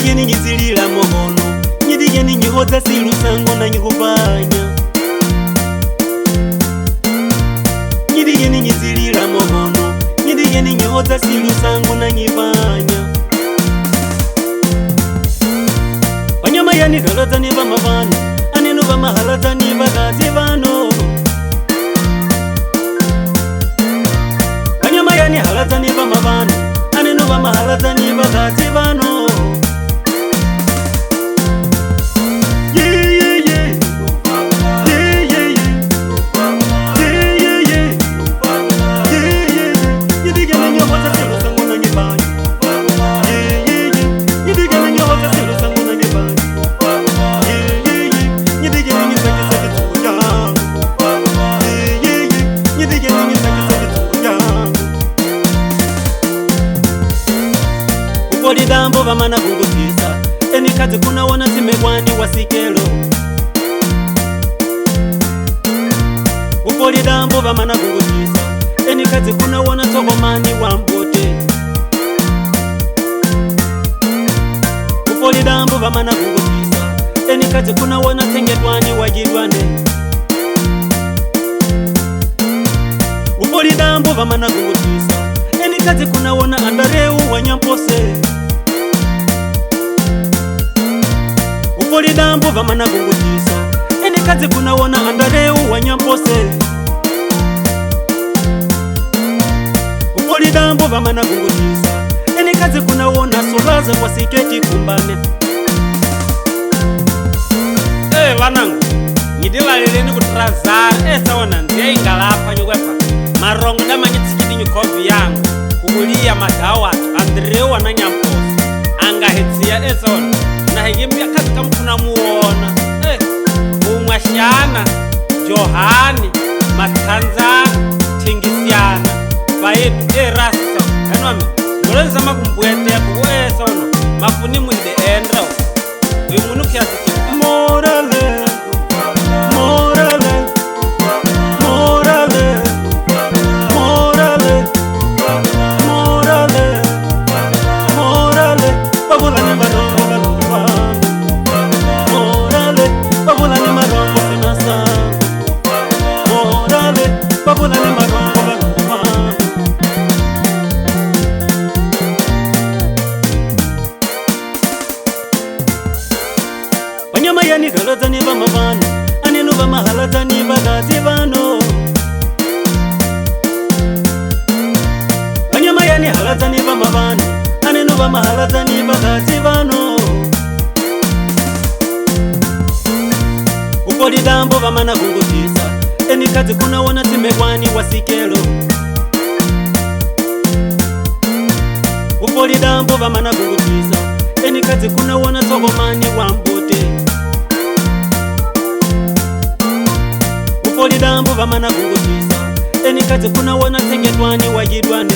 Nyidigeni nyizilila mohono, nyidigeni nyihoza silu sango na nyikupanya. Nyidigeni nyizilila mohono, nyidigeni nyihoza silu sango na nyipanya. Wanyama yani halata ni vama vano, anenu vama halata ni vakazi vano. Wanyama yani halata ni vama vano, anenu vama halata ni vakazi vano. Upoli dambo vamana kungutisa, eni kazi kuna wana zimegwani wasikelo. Upoli dambo vamana kungutisa, eni kazi kuna wana sogomani wambote. Upoli dambo vamana kungutisa, eni kazi kuna wana sengetwani wajidwane. Upoli dambo vamana kungutisa, eni kazi kuna wana andareu wanyampose. Upoli dambo vamana kungutisa, eni kazi kuna wana andareu wanyampose. Upoli dambo vamana kungutisa, eni kazi kuna wana solaza kwa siketi kumbane. Vanangu, nyidila lilini kutrazara, sawana nzia ingalapa nyukwepa. Marongo dama nyitsikidi nyukovi yangu, kukulia madawatu, Andreu wana nyamposi. Anga hetsia, sawana, na higimia kazi kamkuna muona. Umashana, Johani, Matanzana, Tingisiana, Baidu, rasa. Kanwami, mwenza makumbuete ya kuwe, sawana, mafuni mwinde endrau. Wimunu kia zikipa. Morale, morale, morale, morale, morale, morale, babulani marongo balumba. Morale, babulani marongo sinasa. Morale, babulani marongo balumba. Wanyama yani halata ni vama vano, anenu vama halata ni vakazi vano. Wanyama yani halata ni vama vano, anenu vama halata ni vakazi vano. Upoli dambo vamana kungutisa, eni kazi kuna wana zimegwani wasikelo. Upoli dambo vamana kungutisa, eni kazi kuna wana sogomani wambote. Upoli dambo vamana kungutisa, eni kazi kuna wana sengetwani wajidwane.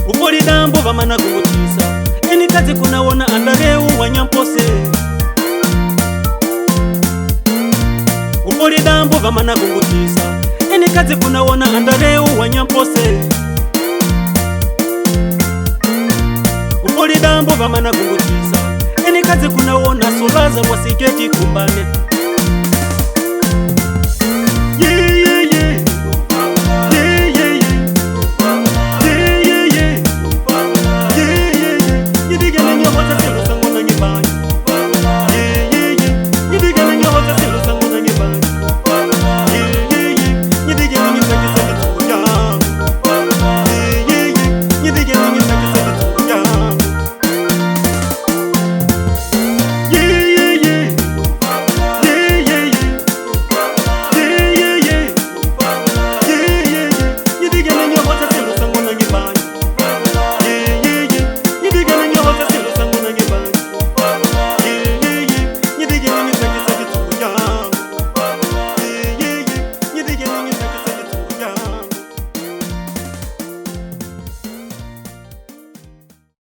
Upoli dambo vamana kungutisa, eni kazi kuna wana andareu wanyampose. Upoli dambo vamana kungutisa, eni kazi kuna wana andareu wanyampose. Upoli dambo vamana kungutisa, eni kazi kuna wana solaza wasiketi kumbane.